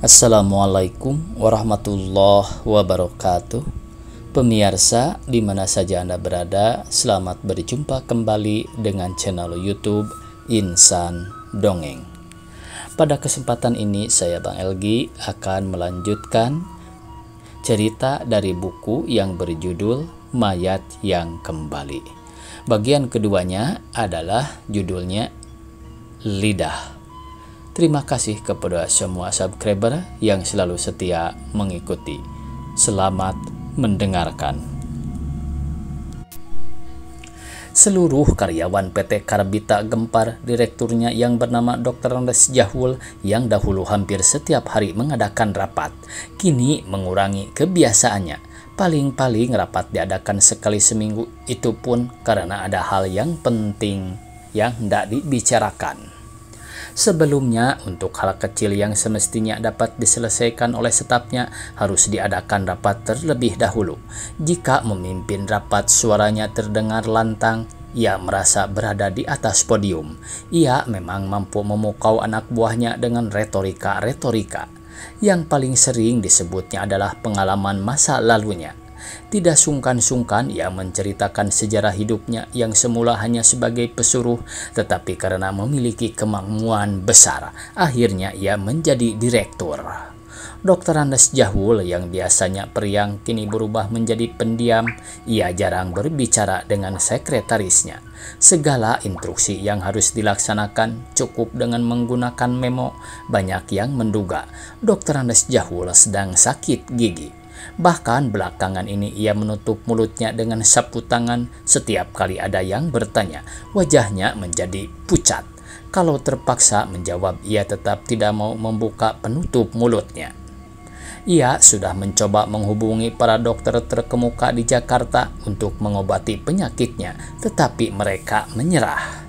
Assalamualaikum warahmatullahi wabarakatuh. Pemirsa, di mana saja Anda berada, selamat berjumpa kembali dengan channel YouTube Insan Dongeng. Pada kesempatan ini saya Bang Elgi akan melanjutkan cerita dari buku yang berjudul Mayat yang Kembali. Bagian keduanya adalah judulnya Lidah. Terima kasih kepada semua subscriber yang selalu setia mengikuti. Selamat mendengarkan. Seluruh karyawan PT Karbita Gempar, direkturnya yang bernama Dr. Andes Jahul yang dahulu hampir setiap hari mengadakan rapat, kini mengurangi kebiasaannya. Paling-paling rapat diadakan sekali seminggu, itu pun karena ada hal yang penting yang hendak dibicarakan. Sebelumnya, untuk hal kecil yang semestinya dapat diselesaikan oleh stafnya, harus diadakan rapat terlebih dahulu. Jika memimpin rapat suaranya terdengar lantang, ia merasa berada di atas podium. Ia memang mampu memukau anak buahnya dengan retorika-retorika. Yang paling sering disebutnya adalah pengalaman masa lalunya. Tidak sungkan-sungkan ia menceritakan sejarah hidupnya yang semula hanya sebagai pesuruh, tetapi karena memiliki kemampuan besar, akhirnya ia menjadi direktur. Dr. Andes Jahul yang biasanya periang kini berubah menjadi pendiam. Ia jarang berbicara dengan sekretarisnya. Segala instruksi yang harus dilaksanakan cukup dengan menggunakan memo. Banyak yang menduga Dr. Andes Jahul sedang sakit gigi. Bahkan belakangan ini ia menutup mulutnya dengan sapu tangan setiap kali ada yang bertanya. Wajahnya menjadi pucat. Kalau terpaksa menjawab, ia tetap tidak mau membuka penutup mulutnya. Ia sudah mencoba menghubungi para dokter terkemuka di Jakarta untuk mengobati penyakitnya, tetapi mereka menyerah.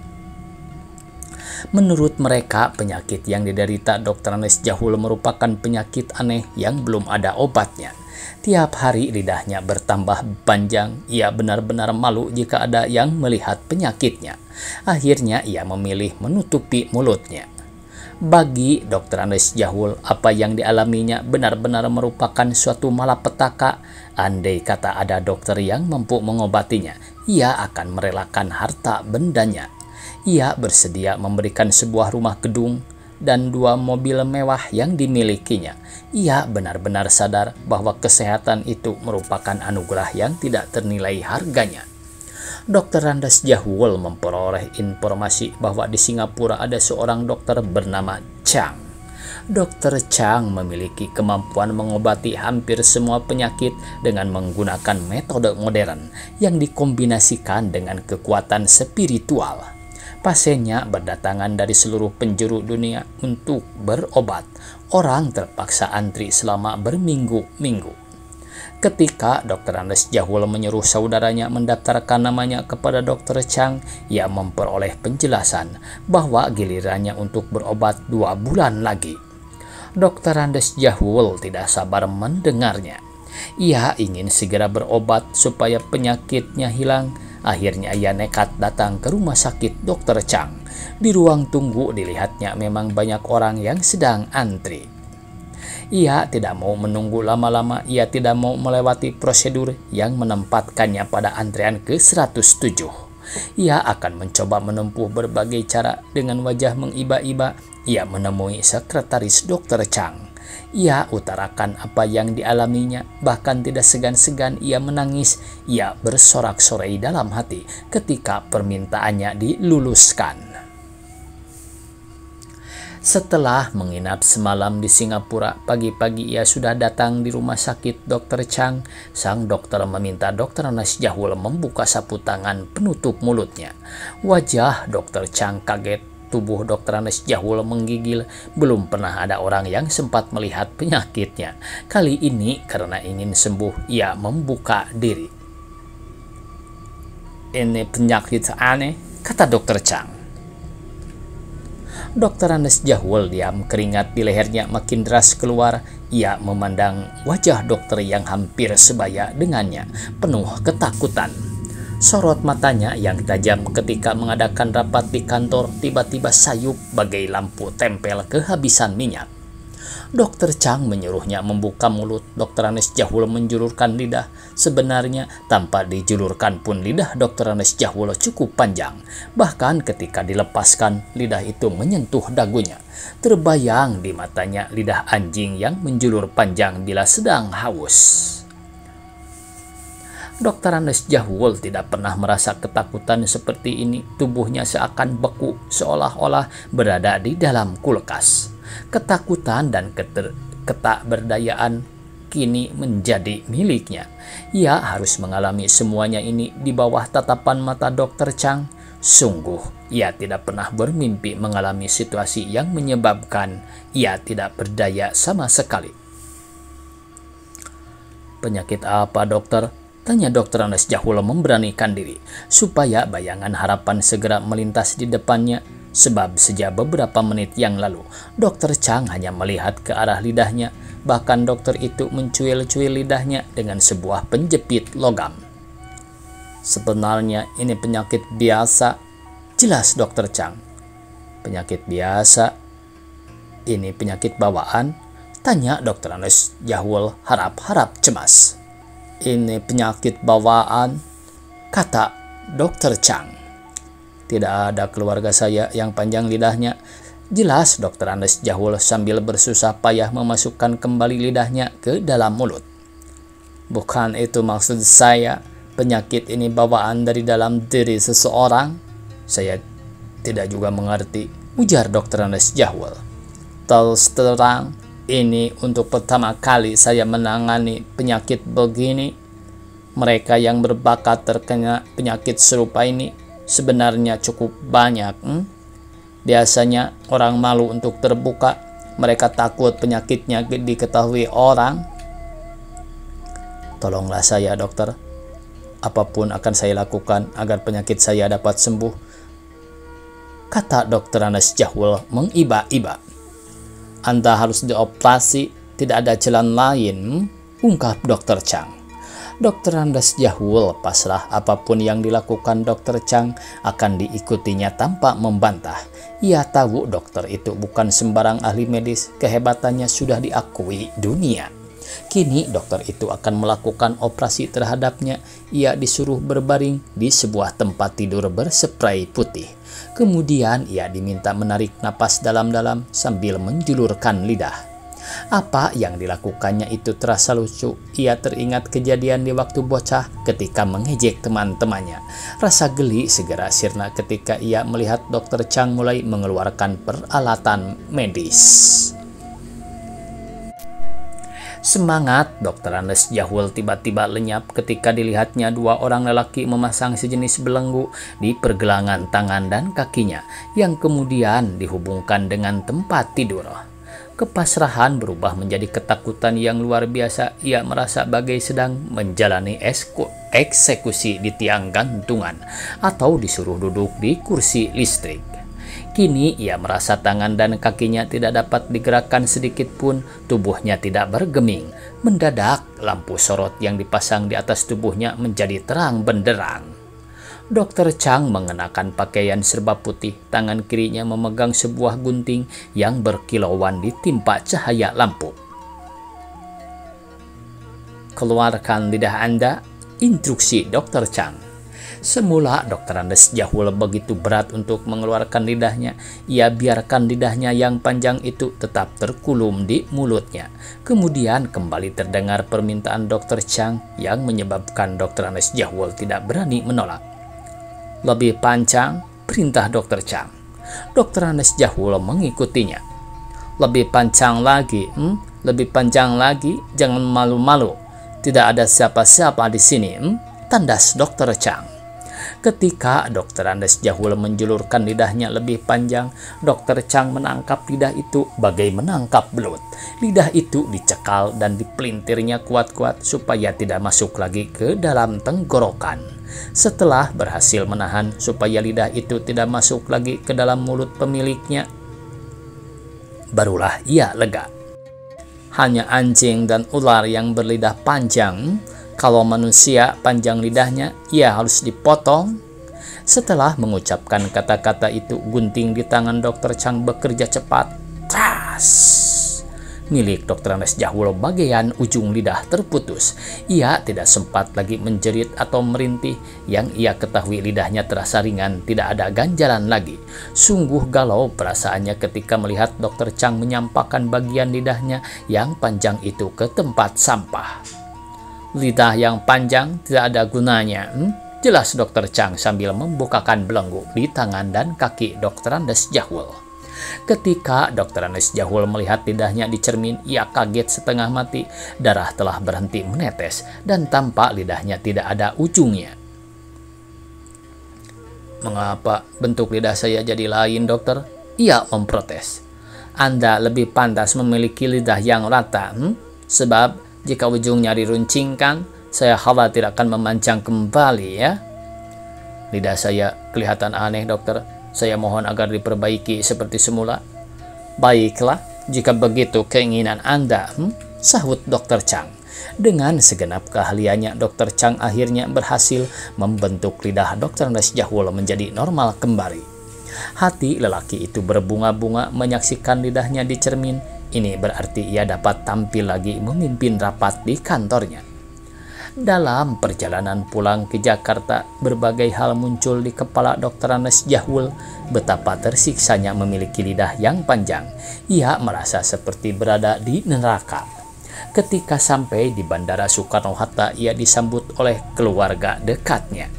Menurut mereka, penyakit yang diderita Dr. Andes Jahul merupakan penyakit aneh yang belum ada obatnya. Tiap hari lidahnya bertambah panjang. Ia benar-benar malu jika ada yang melihat penyakitnya. Akhirnya ia memilih menutupi mulutnya. Bagi Dr. Andes Jahul, apa yang dialaminya benar-benar merupakan suatu malapetaka. Andai kata ada dokter yang mampu mengobatinya, ia akan merelakan harta bendanya. Ia bersedia memberikan sebuah rumah gedung dan 2 mobil mewah yang dimilikinya. Ia benar-benar sadar bahwa kesehatan itu merupakan anugerah yang tidak ternilai harganya. Dr. Andes Jahul memperoleh informasi bahwa di Singapura ada seorang dokter bernama Chang. Dr. Chang memiliki kemampuan mengobati hampir semua penyakit dengan menggunakan metode modern yang dikombinasikan dengan kekuatan spiritual. Pasiennya berdatangan dari seluruh penjuru dunia untuk berobat. Orang terpaksa antri selama berminggu-minggu. Ketika Dr. Andes Jahul menyuruh saudaranya mendaftarkan namanya kepada Dr. Chang, ia memperoleh penjelasan bahwa gilirannya untuk berobat 2 bulan lagi. Dr. Andes Jahul tidak sabar mendengarnya. Ia ingin segera berobat supaya penyakitnya hilang. Akhirnya ia nekat datang ke rumah sakit Dr. Chang. Di ruang tunggu dilihatnya memang banyak orang yang sedang antri. Ia tidak mau menunggu lama-lama. Ia tidak mau melewati prosedur yang menempatkannya pada antrean ke-107. Ia akan mencoba menempuh berbagai cara. Dengan wajah mengiba-iba, ia menemui sekretaris Dr. Chang. Ia utarakan apa yang dialaminya, bahkan tidak segan-segan ia menangis. Ia bersorak-sorai dalam hati ketika permintaannya diluluskan. Setelah menginap semalam di Singapura, pagi-pagi ia sudah datang di rumah sakit Dr. Chang. Sang dokter meminta Dr. Andes Jahul membuka sapu tangan penutup mulutnya. Wajah Dr. Chang kaget. Tubuh Dr. Andes Jahul menggigil. Belum pernah ada orang yang sempat melihat penyakitnya. Kali ini karena ingin sembuh, ia membuka diri. "Ini penyakit aneh," kata Dr. Chang. Dr. Andes Jahul diam, keringat di lehernya makin deras keluar. Ia memandang wajah dokter yang hampir sebaya dengannya, penuh ketakutan. Sorot matanya yang tajam ketika mengadakan rapat di kantor tiba-tiba sayup bagai lampu tempel kehabisan minyak. Dokter Chang menyuruhnya membuka mulut. Dokter Anes Jahul menjulurkan lidah. Sebenarnya tanpa dijulurkan pun lidah Dokter Anes Jahul cukup panjang. Bahkan ketika dilepaskan, lidah itu menyentuh dagunya. Terbayang di matanya lidah anjing yang menjulur panjang bila sedang haus. Dokter Anes Jahul tidak pernah merasa ketakutan seperti ini. Tubuhnya seakan beku, seolah-olah berada di dalam kulkas. Ketakutan dan ketakberdayaan kini menjadi miliknya. Ia harus mengalami semuanya ini di bawah tatapan mata Dokter Chang. Sungguh, ia tidak pernah bermimpi mengalami situasi yang menyebabkan ia tidak berdaya sama sekali. "Penyakit apa, dokter?" tanya Dokter Anes Jahul memberanikan diri, supaya bayangan harapan segera melintas di depannya. Sebab sejak beberapa menit yang lalu, Dokter Chang hanya melihat ke arah lidahnya. Bahkan dokter itu mencuil-cuil lidahnya dengan sebuah penjepit logam. "Sebenarnya ini penyakit biasa," jelas Dokter Chang. "Penyakit biasa? Ini penyakit bawaan?" tanya Dokter Anes Jahul harap-harap cemas. "Ini penyakit bawaan," kata Dokter Chang. "Tidak ada keluarga saya yang panjang lidahnya," jelas Dokter Anes Jahul sambil bersusah payah memasukkan kembali lidahnya ke dalam mulut. "Bukan itu maksud saya. Penyakit ini bawaan dari dalam diri seseorang." "Saya tidak juga mengerti," ujar Dokter Anes Jahul. "Terus terang, ini untuk pertama kali saya menangani penyakit begini. Mereka yang berbakat terkena penyakit serupa ini sebenarnya cukup banyak. Biasanya orang malu untuk terbuka. Mereka takut penyakitnya diketahui orang." "Tolonglah saya, dokter. Apapun akan saya lakukan agar penyakit saya dapat sembuh," kata Dokter Anes Jahul mengiba-iba. "Anda harus dioperasi, tidak ada jalan lain," ungkap Dokter Chang. Dokter Anes Jahul pasrah. Apapun yang dilakukan Dokter Chang akan diikutinya tanpa membantah. Ia tahu dokter itu bukan sembarang ahli medis. Kehebatannya sudah diakui dunia. Kini dokter itu akan melakukan operasi terhadapnya. Ia disuruh berbaring di sebuah tempat tidur berspray putih. Kemudian ia diminta menarik napas dalam-dalam sambil menjulurkan lidah. Apa yang dilakukannya itu terasa lucu. Ia teringat kejadian di waktu bocah ketika mengejek teman-temannya. Rasa geli segera sirna ketika ia melihat Dokter Chang mulai mengeluarkan peralatan medis. Semangat Dokter Anes Jahul tiba-tiba lenyap ketika dilihatnya dua orang lelaki memasang sejenis belenggu di pergelangan tangan dan kakinya yang kemudian dihubungkan dengan tempat tidur. Kepasrahan berubah menjadi ketakutan yang luar biasa. Ia merasa bagai sedang menjalani eksekusi di tiang gantungan atau disuruh duduk di kursi listrik. Kini ia merasa tangan dan kakinya tidak dapat digerakkan sedikit pun. Tubuhnya tidak bergeming. Mendadak lampu sorot yang dipasang di atas tubuhnya menjadi terang benderang. Dokter Chang mengenakan pakaian serba putih. Tangan kirinya memegang sebuah gunting yang berkilauan ditimpa cahaya lampu. "Keluarkan lidah Anda," instruksi Dokter Chang. Semula Dokter Anes Jahul begitu berat untuk mengeluarkan lidahnya. Ia biarkan lidahnya yang panjang itu tetap terkulum di mulutnya. Kemudian kembali terdengar permintaan Dokter Chang yang menyebabkan Dokter Anes Jahul tidak berani menolak. "Lebih panjang," perintah Dokter Chang. Dokter Anes Jahul mengikutinya. "Lebih panjang lagi, lebih panjang lagi, jangan malu-malu. Tidak ada siapa-siapa di sini," tandas Dokter Chang. Ketika Dokter Anes Jahul menjulurkan lidahnya lebih panjang, Dokter Chang menangkap lidah itu bagai menangkap belut. Lidah itu dicekal dan dipelintirnya kuat-kuat supaya tidak masuk lagi ke dalam tenggorokan. Setelah berhasil menahan supaya lidah itu tidak masuk lagi ke dalam mulut pemiliknya, barulah ia lega. Hanya anjing dan ular yang berlidah panjang. Kalau manusia panjang lidahnya, ia harus dipotong. Setelah mengucapkan kata-kata itu, gunting di tangan Dokter Chang bekerja cepat. Tras! milik Dr. Anes Jahul bagian ujung lidah terputus. Ia tidak sempat lagi menjerit atau merintih. Yang ia ketahui lidahnya terasa ringan, tidak ada ganjalan lagi. Sungguh galau perasaannya ketika melihat Dr. Chang menyampaikan bagian lidahnya yang panjang itu ke tempat sampah. Lidah yang panjang tidak ada gunanya, jelas Dr. Chang sambil membukakan belenggu di tangan dan kaki Dr. Anes Jahul. Ketika Dr. Anes Jahul melihat lidahnya di cermin, ia kaget setengah mati. Darah telah berhenti menetes dan tampak lidahnya tidak ada ujungnya. "Mengapa bentuk lidah saya jadi lain, dokter?" ia memprotes. "Anda lebih pantas memiliki lidah yang rata, sebab jika ujungnya diruncingkan, saya khawatir akan memanjang kembali ya." "Lidah saya kelihatan aneh, dokter. Saya mohon agar diperbaiki seperti semula." "Baiklah, jika begitu keinginan Anda," sahut Dr. Chang. Dengan segenap keahliannya, Dr. Chang akhirnya berhasil membentuk lidah Dr. Anes Jahul menjadi normal kembali. Hati lelaki itu berbunga-bunga menyaksikan lidahnya di cermin. Ini berarti ia dapat tampil lagi memimpin rapat di kantornya. Dalam perjalanan pulang ke Jakarta, berbagai hal muncul di kepala Dr. Anes Jahul. Betapa tersiksanya memiliki lidah yang panjang. Ia merasa seperti berada di neraka. Ketika sampai di Bandara Soekarno-Hatta, ia disambut oleh keluarga dekatnya.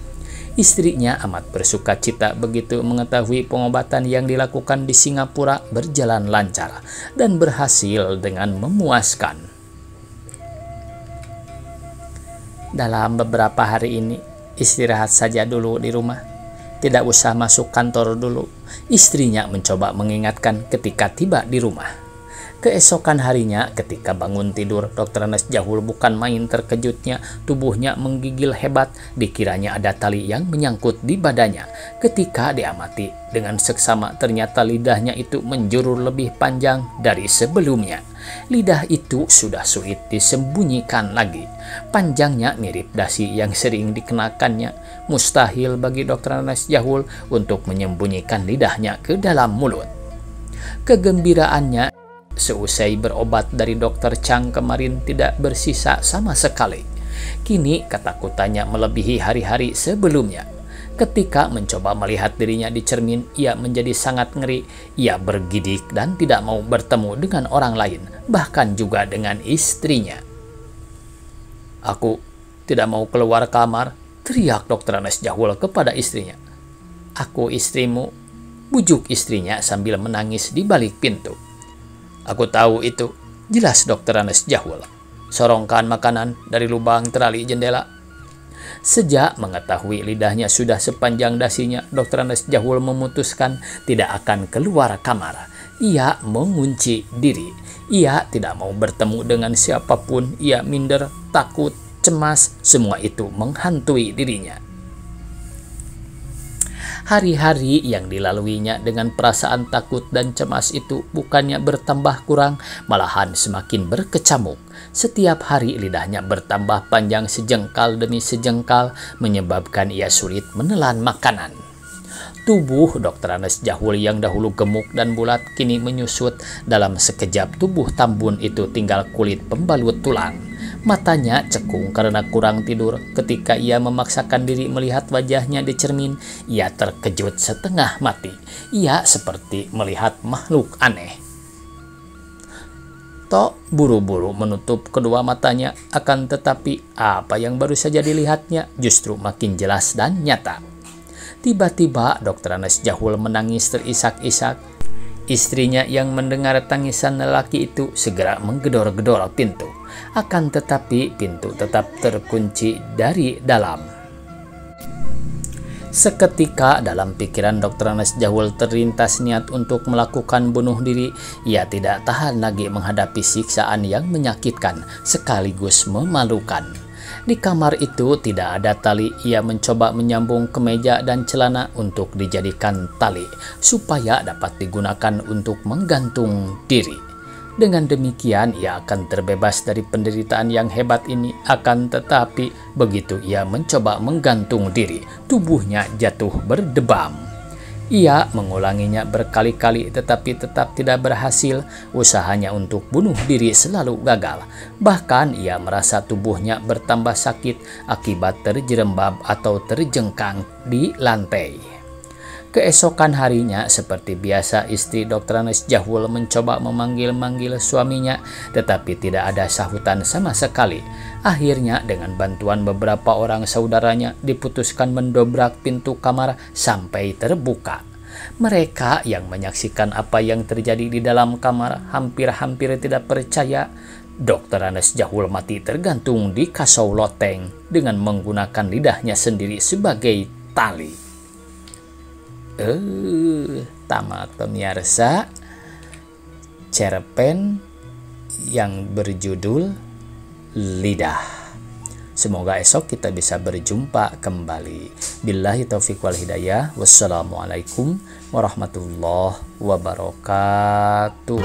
Istrinya amat bersuka cita begitu mengetahui pengobatan yang dilakukan di Singapura berjalan lancar dan berhasil dengan memuaskan. "Dalam beberapa hari ini, istirahat saja dulu di rumah. Tidak usah masuk kantor dulu," istrinya mencoba mengingatkan ketika tiba di rumah. Keesokan harinya, ketika bangun tidur, Dr. Anes Jahul bukan main terkejutnya. Tubuhnya menggigil hebat, dikiranya ada tali yang menyangkut di badannya. Ketika diamati dengan seksama, ternyata lidahnya itu menjulur lebih panjang dari sebelumnya. Lidah itu sudah sulit disembunyikan lagi. Panjangnya mirip dasi yang sering dikenakannya. Mustahil bagi Dr. Anes Jahul untuk menyembunyikan lidahnya ke dalam mulut. Kegembiraannya seusai berobat dari Dr. Chang kemarin tidak bersisa sama sekali. Kini ketakutannya melebihi hari-hari sebelumnya. Ketika mencoba melihat dirinya di cermin, ia menjadi sangat ngeri. Ia bergidik dan tidak mau bertemu dengan orang lain, bahkan juga dengan istrinya. "Aku tidak mau keluar kamar," teriak Dr. Anes Jahul kepada istrinya. "Aku istrimu," bujuk istrinya sambil menangis di balik pintu. "Aku tahu itu," jelas Dr. Anes Jahul. "Sorongkan makanan dari lubang terali jendela." Sejak mengetahui lidahnya sudah sepanjang dasinya, Dr. Anes Jahul memutuskan tidak akan keluar kamar. Ia mengunci diri. Ia tidak mau bertemu dengan siapapun. Ia minder, takut, cemas. Semua itu menghantui dirinya. Hari-hari yang dilaluinya dengan perasaan takut dan cemas itu bukannya bertambah kurang, malahan semakin berkecamuk. Setiap hari lidahnya bertambah panjang sejengkal demi sejengkal, menyebabkan ia sulit menelan makanan. Tubuh Dr. Anes Jahul yang dahulu gemuk dan bulat kini menyusut. Dalam sekejap tubuh tambun itu tinggal kulit pembalut tulang. Matanya cekung karena kurang tidur. Ketika ia memaksakan diri melihat wajahnya di cermin, ia terkejut setengah mati. Ia seperti melihat makhluk aneh. Tok buru-buru menutup kedua matanya, akan tetapi apa yang baru saja dilihatnya justru makin jelas dan nyata. Tiba-tiba Dr. Anes Jahul menangis terisak-isak. Istrinya yang mendengar tangisan lelaki itu segera menggedor-gedor pintu. Akan tetapi pintu tetap terkunci dari dalam. Seketika dalam pikiran Dr. Anes Jahul terlintas niat untuk melakukan bunuh diri. Ia tidak tahan lagi menghadapi siksaan yang menyakitkan sekaligus memalukan. Di kamar itu tidak ada tali. Ia mencoba menyambung kemeja dan celana untuk dijadikan tali supaya dapat digunakan untuk menggantung diri. Dengan demikian ia akan terbebas dari penderitaan yang hebat ini. Akan tetapi begitu ia mencoba menggantung diri, tubuhnya jatuh berdebam. Ia mengulanginya berkali-kali tetapi tetap tidak berhasil. Usahanya untuk bunuh diri selalu gagal. Bahkan ia merasa tubuhnya bertambah sakit akibat terjerembab atau terjengkang di lantai. Keesokan harinya, seperti biasa, istri Dr. Anes Jahul mencoba memanggil-manggil suaminya, tetapi tidak ada sahutan sama sekali. Akhirnya, dengan bantuan beberapa orang saudaranya, diputuskan mendobrak pintu kamar sampai terbuka. Mereka yang menyaksikan apa yang terjadi di dalam kamar hampir-hampir tidak percaya. Dr. Anes Jahul mati tergantung di kasau loteng dengan menggunakan lidahnya sendiri sebagai tali. Tamat pemirsa cerpen yang berjudul Lidah. Semoga esok kita bisa berjumpa kembali. Billahi taufiq wal hidayah. Wassalamualaikum warahmatullahi wabarakatuh.